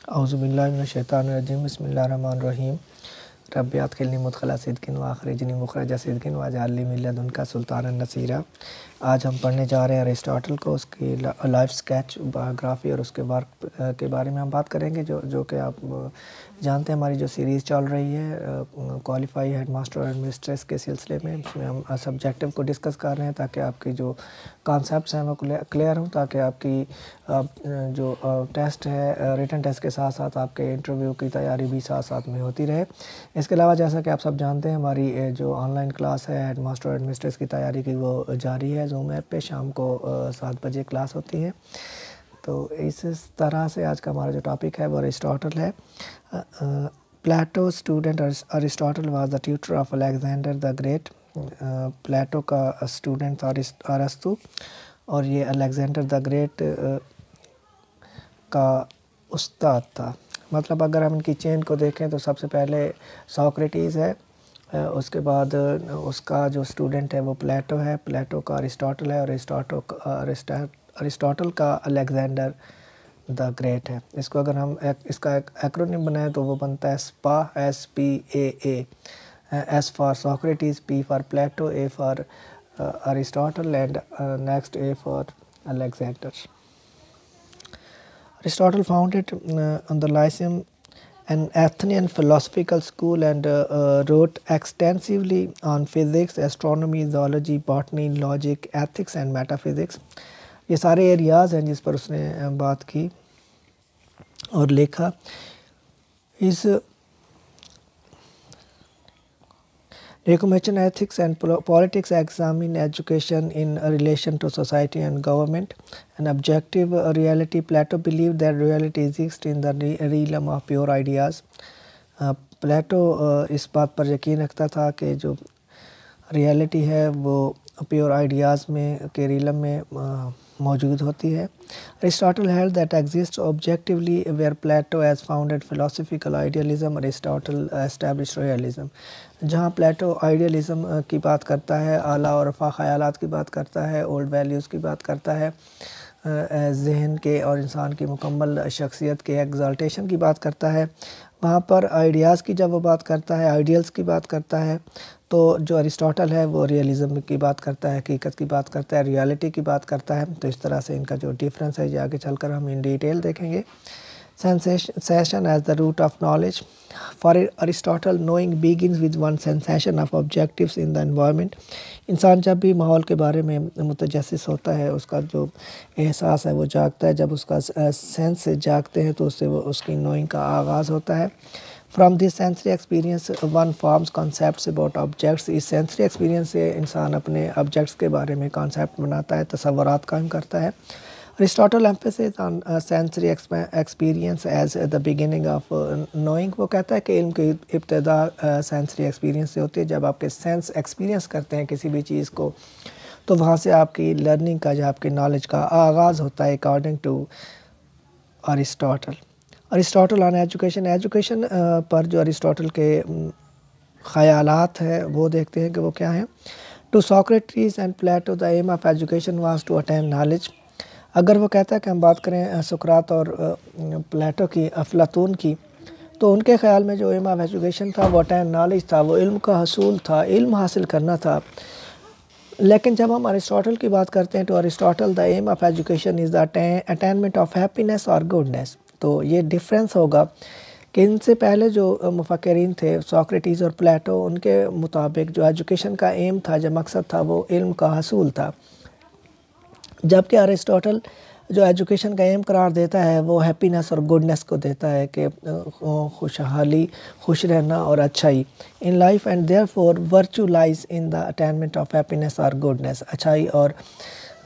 औज़ुबिल्लाहि मिनश्शैतानिर्रजीम बिस्मिल्लाहिर्रहमानिर्रहीम रब्बि अदखिलनी मुदखला सिद्क़िन व अख़रिजनी मुख़रज सिद्क़िन वजअलनी मिन लदुनका सुल्तानन नसीरा। आज हम पढ़ने जा रहे हैं अरिस्टोटल को, उसकी लाइफ स्केच, बायोग्राफ़ी और उसके वर्क के बारे में हम बात करेंगे। जो कि आप जानते हैं हमारी जो सीरीज़ चल रही है क्वालिफ़ाई हेड मास्टर और मिस्ट्रेस के सिलसिले में, उसमें हम सब्जेक्टिव को डिस्कस कर रहे हैं ताकि आपकी जो कॉन्सेप्ट्स हैं वो क्लियर हों, ताकि आपकी जो टेस्ट है रिटन टेस्ट के साथ साथ आपके इंटरव्यू की तैयारी भी साथ साथ में होती रहे। इसके अलावा जैसा कि आप सब जानते हैं हमारी जो ऑनलाइन क्लास है हेड मास्टर और मिस्ट्रेस की तैयारी की वो जारी है। जूम ऐप पे शाम को 7 बजे क्लास होती है। तो इस तरह से आज का हमारा जो टॉपिक है वो अरिस्टोटल है। Plato student Aristotle was the tutor of Alexander the Great. Plato का स्टूडेंट था अरस्तु और ये अलेक्जेंडर द ग्रेट का उस्ताद था। मतलब अगर हम इनकी चेन को देखें तो सबसे पहले सोक्रेटिस है, उसके बाद उसका जो स्टूडेंट है वो प्लेटो है, प्लेटो का अरिस्टोटल है और अरिस्टोटल का अलेक्जेंडर द ग्रेट है। इसको अगर हम इसका एक एक्रोनिम बनाएं तो वो बनता है spa, SPAA। S for Socrates, P for Plato, A for Aristotle and next A for Alexander. Aristotle founded on the Lyceum an Athenian philosophical school and wrote extensively on physics, astronomy, zoology, botany, logic, ethics and metaphysics। ये सारे areas हैं जिस पर उसने बात की और लिखा। इस Recommendation ethics and politics examine education in relation to society and government and objective reality. Plato believed that reality exists in the realm of pure ideas। प्लेटो इस बात पर यकीन रखता था कि जो रियलिटी है वो प्योर आइडियाज़ में के रियलम में मौजूद होती है। Aristotle held that exists objectively where Plato has founded philosophical idealism, Aristotle established realism। जहाँ प्लेटो आइडियलिज़म की बात करता है, आला और रफ़ा ख़यालात की बात करता है, ओल्ड वैल्यूज़ की बात करता है, जहन के और इंसान की मुकम्मल शख्सियत के एग्ज़ाल्टेशन की बात करता है, वहाँ पर आइडियाज़ की जब वो बात करता है, आइडियल्स की बात करता है, तो जो अरिस्टोटल है वो रियलिज़म की बात करता है, हकीकत की बात करता है, रियलिटी की बात करता है। तो इस तरह से इनका जो डिफरेंस है ये आगे चलकर हम इन डिटेल देखेंगे। Sensation as the root of knowledge। For Aristotle, knowing begins with one sensation of objectives in the environment। इंसान जब भी माहौल के बारे में मुतजस्सिस होता है, उसका जो एहसास है वो जागता है। जब उसका सेंस जागते हैं तो उससे वो उसकी नोइंग का आगाज़ होता है। From this sensory experience one forms concepts about objects। इस सेंसरी एक्सपीरियंस से इंसान अपने ऑब्जेक्ट्स के बारे में कॉन्सेप्ट बनाता है, तसव्वुरात कायम करता है। Aristotle emphasis on sensory experience as the beginning of knowing। वो कहता है कि इल्म की इब्तिदा सेंसरी एक्सपीरियंस से होती है। जब आपके सेंस एक्सपीरियंस करते हैं किसी भी चीज़ को तो वहाँ से आपकी लर्निंग का या आपकी नॉलेज का आगाज़ होता है according to Aristotle. Aristotle on education पर जो अरिस्टोटल के ख़यालात हैं वो देखते हैं कि वो क्या हैं। To Socrates and Plato the aim of education was to attain knowledge. अगर वो कहता है कि हम बात करें सुकरात और प्लेटो की, अफलातून की, तो उनके ख़्याल में जो एम ऑफ एजुकेशन था वो अटेन नॉलेज था, वो इल्म का हसूल था, इल्म हासिल करना था। लेकिन जब हम अरिस्टोटल की बात करते हैं तो Aristotle the aim of education is the attainment of happiness और गुडनेस। तो ये डिफरेंस होगा कि इनसे पहले जो मुफक्किरीन थे सोक्रेटिस और प्लेटो, उनके मुताबिक जो एजुकेशन का एम था, जो मकसद था वो इल्म का हसूल था, जबकि अरिस्टोटल जो एजुकेशन का एम करार देता है वो हैप्पीनेस और गुडनेस को देता है कि खुशहाली, खुश रहना और अच्छाई in life and therefore virtue lies in the attainment of happiness और गुडनेस। अच्छाई और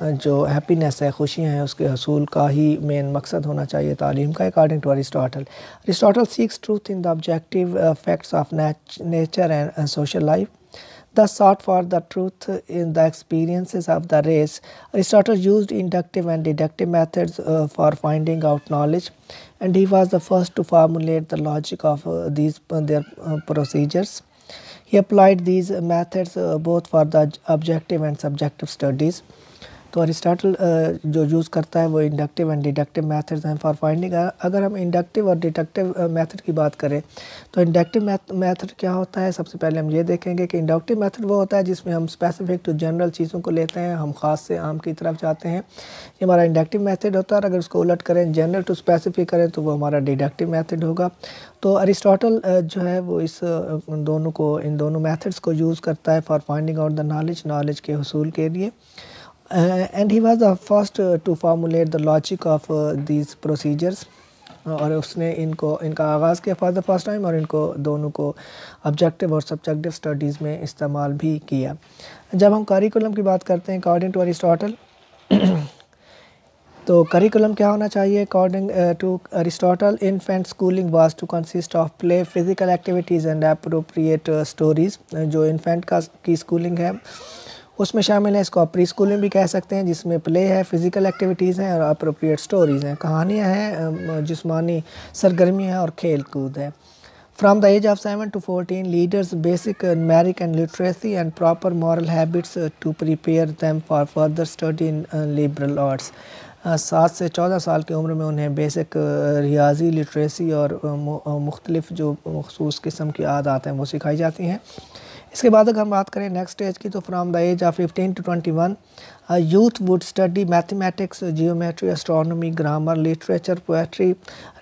जो हैप्पीनेस है, खुशियाँ हैं, उसके हसूल का ही मेन मकसद होना चाहिए तालीम का, according to Aristotle. Aristotle seeks truth in the objective facts of nature and social life. Thus sought for the truth in the experiences of the race। Aristotle used inductive and deductive methods for finding out knowledge, and he was the first to formulate the logic of their procedures। He applied these methods both for the objective and subjective studies। तो Aristotle जो use करता है वो inductive and deductive methods हैं for finding. अगर हम inductive और deductive method की बात करें तो इंडक्टिव मेथड क्या होता है, सबसे पहले हम ये देखेंगे कि इंडक्टिव मेथड वो होता है जिसमें हम स्पेसिफिक टू जनरल चीज़ों को लेते हैं, हम ख़ास से आम की तरफ जाते हैं, ये हमारा इंडक्टिव मेथड होता है। और अगर उसको उलट करें, जनरल टू स्पेसिफिक करें, तो वो हमारा डिडक्टिव मेथड होगा। तो अरिस्टोटल जो है वो इन दोनों मेथड्स को यूज़ करता है for finding out the knowledge के हुसूल के लिए। And he was the first to formulate the logic of these procedures, और उसने इनका आगाज़ किया फॉर द फर्स्ट टाइम, और इनको दोनों को ऑब्जेक्टिव और सब्जेक्टिव स्टडीज़ में इस्तेमाल भी किया। जब हम करिकुलम की बात करते हैं अकॉर्डिंग टू अरिस्टोटल, तो करिकुलम क्या होना चाहिए according to Aristotle? Infant schooling was to consist of play, physical activities and appropriate stories. जो इन्फेंट की स्कूलिंग है उसमें शामिल है, इसको आप प्री स्कूलिंग भी कह सकते हैं, जिसमें प्ले है, फिजिकल एक्टिविटीज़ हैं और अप्रोप्रिएट स्टोरीज़ हैं, कहानियाँ हैं, जिस्मानी सरगर्मियाँ हैं और खेल कूद है। From the age of 7 to 14, leaders basic numeric and literacy and proper moral habits to prepare them for further study in liberal arts. 7 से 14 साल की उम्र में उन्हें बेसिक रियाजी, लिटरेसी और मुख्तलिफ जो मखसूस किस्म की आदत हैं वो सिखाई जाती हैं। इसके बाद अगर हम बात करें नेक्स्ट स्टेज की, तो from the age of 15 to 21 youth would study mathematics, geometry, astronomy, grammar, literature, poetry,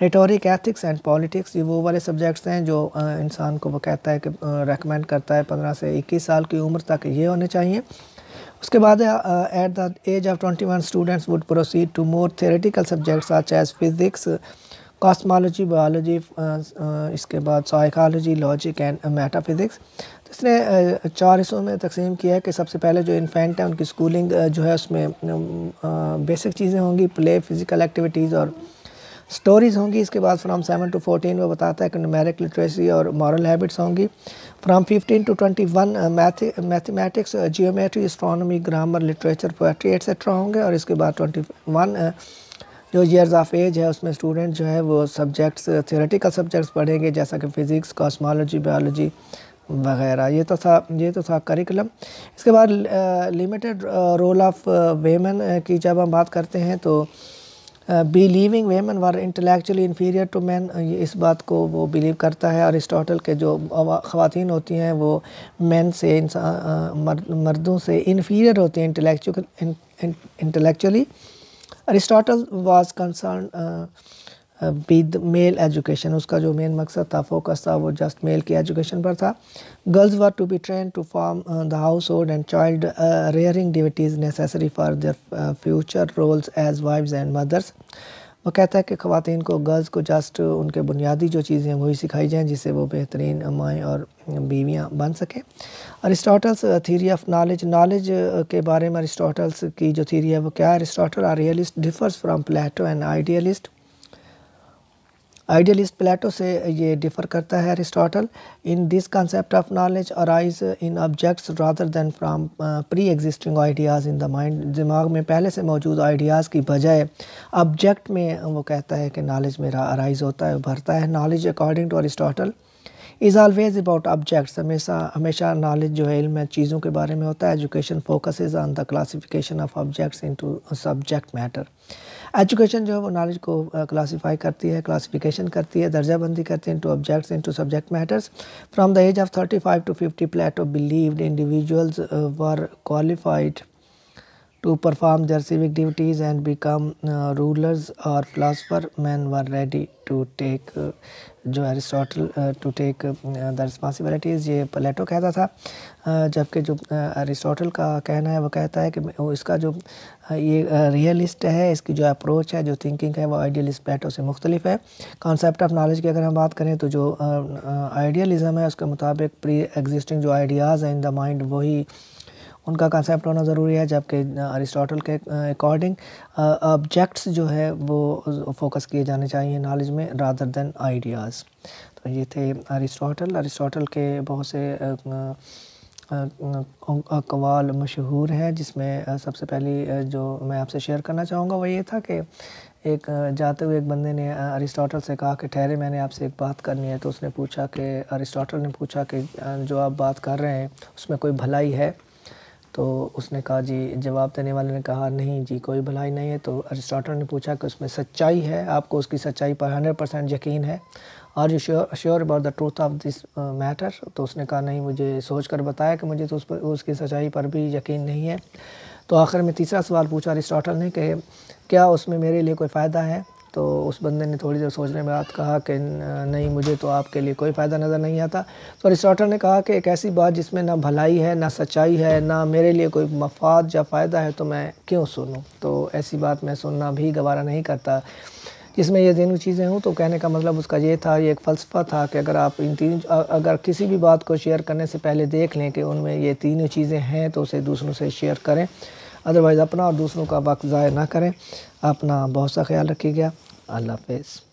rhetoric, ethics and politics. ये वो वाले सब्जेक्ट्स हैं जो इंसान को वो कहता है कि रेकमेंड करता है 15 से 21 साल की उम्र तक ये होने चाहिए। उसके बाद at the age of 21 students would proceed to more theoretical subjects such as physics, cosmology, biology, इसके बाद साइकोलॉजी, लॉजिक एंड मेटाफिज़िक्स। तो इसने 4 हिस्सों में तकसीम किया है कि सबसे पहले जो इन्फेंट है उनकी स्कूलिंग जो है उसमें बेसिक चीज़ें होंगी, प्ले, फिज़िकल एक्टिविटीज़ और स्टोरीज़ होंगी। इसके बाद फ्राम 7 to 14 वो बताता है कि न्यूमेरिक, लिटरेसी और मॉरल हैबिट्स होंगी। From 15 to 21 mathematics, geometry, astronomy, grammar, literature, poetry etcetera होंगे। और इसके बाद 21 जो ईयर्स ऑफ एज है उसमें स्टूडेंट जो है वो सब्जेक्ट्स, थ्योरेटिकल सब्जेक्ट्स पढ़ेंगे, जैसा कि फ़िज़िक्स, कॉस्मोलॉजी, बायोलॉजी वगैरह। ये तो था करिकुलम। इसके बाद लिमिटेड रोल ऑफ वेमेन की जब हम बात करते हैं तो believing women were intellectually inferior to man, इस बात को वो बिलीव करता है। अरिस्टोटल के जो ख़वातीन होती हैं वो मैन से, मर्दों से इन्फीरियर होती हैं intellectually. Aristotle was concern with male education, उसका जो मेन मकसद था, फोकस था, वो जस्ट मेल की एजुकेशन पर था। Girls were to be train to form the household and child rearing duties necessary for their future roles as wives and mothers. वो कहता है कि ख़वातीन को, गर्ल्स को जस्ट उनके बुनियादी जो चीज़ें हैं वही सिखाई जाएँ जिससे वो बेहतरीन माएँ और बीवियाँ बन सकें। अरिस्टोटल्स थ्योरी ऑफ नॉलेज के बारे में अरिस्टोटल्स की जो थ्योरी है वो क्या है? Aristotle a realist differs from Plato and idealist Plato से ये डिफ़र करता है Aristotle. In this concept of knowledge arise in objects rather than from pre existing ideas in the mind. दिमाग में पहले से मौजूद आइडियाज़ की बजाय ऑब्जेक्ट में वो कहता है कि नॉलेज मेरा अराइज होता है, उभरता है। Knowledge according to Aristotle is always about objects, हमेशा नॉलेज जो है इल्म है चीज़ों के बारे में होता है। Education focuses on the classification of objects into subject matter. Education जो है वो नॉलेज को क्लासीफाई करती है, क्लासिफिकेशन करती है, दर्जाबंदी करती है into objects, into subject matters. From the age of 35 to 50 Plato believed individuals were qualified to perform their civic duties and become rulers or philosopher. Men were ready to take जो Aristotle to take the responsibilities, ये Plato कहता था। जबकि जो Aristotle का कहना है वो कहता है कि इसका जो ये रियलिस्ट है, इसकी जो अप्रोच है, जो थिंकिंग है वो आइडियलिस्ट प्लेटो से मुख्तलिफ है। कॉन्सेप्ट ऑफ नॉलेज की अगर हम बात करें तो जो आइडियलिज़म है उसके मुताबिक प्री एग्जिस्टिंग जो आइडियाज़ हैं इन द माइंड वही उनका कंसेप्ट होना ज़रूरी है, जबकि अरिस्टोटल के अकॉर्डिंग ऑब्जेक्ट्स जो है वो फोकस किए जाने चाहिए नॉलेज में रादर देन आइडियाज़। तो ये थे अरिस्टोटल के बहुत से अक़वाल मशहूर हैं, जिसमें सबसे पहली जो मैं आपसे शेयर करना चाहूँगा वो ये था कि एक जाते हुए एक बंदे ने अरिस्टोटल से कहा कि ठहरे, मैंने आपसे एक बात करनी है। तो उसने पूछा कि अरिस्टोटल ने पूछा कि जो आप बात कर रहे हैं उसमें कोई भलाई है? तो उसने कहा जी, जवाब देने वाले ने कहा नहीं जी कोई भलाई नहीं है। तो अरिस्टोटल ने पूछा कि उसमें सच्चाई है, आपको उसकी सच्चाई पर 100% यकीन है, are you sure about the truth of this matter. तो उसने कहा नहीं, मुझे सोच कर बताया कि मुझे तो उस पर उसकी सच्चाई पर भी यकीन नहीं है। तो आखिर में तीसरा सवाल पूछा अरिस्टोटल ने कि क्या उसमें मेरे लिए कोई फ़ायदा है। तो उस बंदे ने थोड़ी देर सोचने के बाद कहा कि नहीं, मुझे तो आपके लिए कोई फ़ायदा नज़र नहीं आता। तो अरिस्टोटल ने कहा कि एक ऐसी बात जिसमें ना भलाई है, ना सच्चाई है, ना मेरे लिए कोई मफाद या फ़ायदा है, तो मैं क्यों सुनूं। तो ऐसी बात मैं सुनना भी गवारा नहीं करता जिसमें ये तीनों चीज़ें हों। तो कहने का मतलब उसका ये था, ये एक फ़लसफ़ा था कि अगर आप इन तीन अगर किसी भी बात को शेयर करने से पहले देख लें कि उनमें ये तीनों चीज़ें हैं तो उसे दूसरों से शेयर करें, अदरवाइज़ अपना और दूसरों का वक्त ज़ाया ना करें। अपना बहुत सा ख्याल रखिएगा। अल्लाह हाफ़िज़।